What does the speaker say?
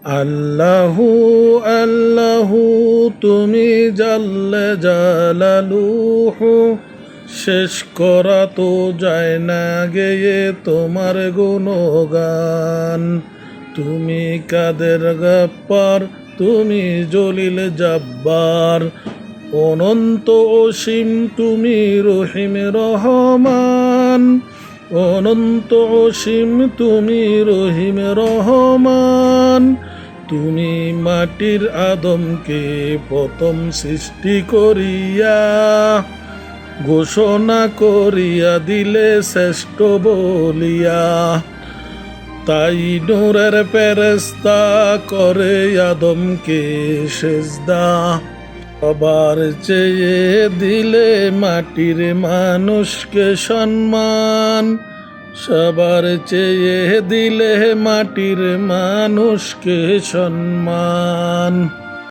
আল্লাহু আল্লাহু তুমি জাল্লে জালালুহু, শেষ করা তো যায় না গেয়ে তোমার গুণগান। তুমি কাদের গাপ্পার, তুমি জলিল জাব্বার, অনন্ত অসীম তুমি রহিম রহমান। অনন্ত অসীম তুমি রহিম রহমান। তুমি মাটির আদমকে প্রথম সৃষ্টি করিয়া ঘোষণা করিয়া দিলে শ্রেষ্ঠ বলিয়া। তাই নূরের ফেরেশতা করে আদমকে সেজদা। সবার চেয়ে দিলে মাটির মানুষকে সম্মান। সবার চেয়ে দিলে মাটির মানুষকে সম্মান।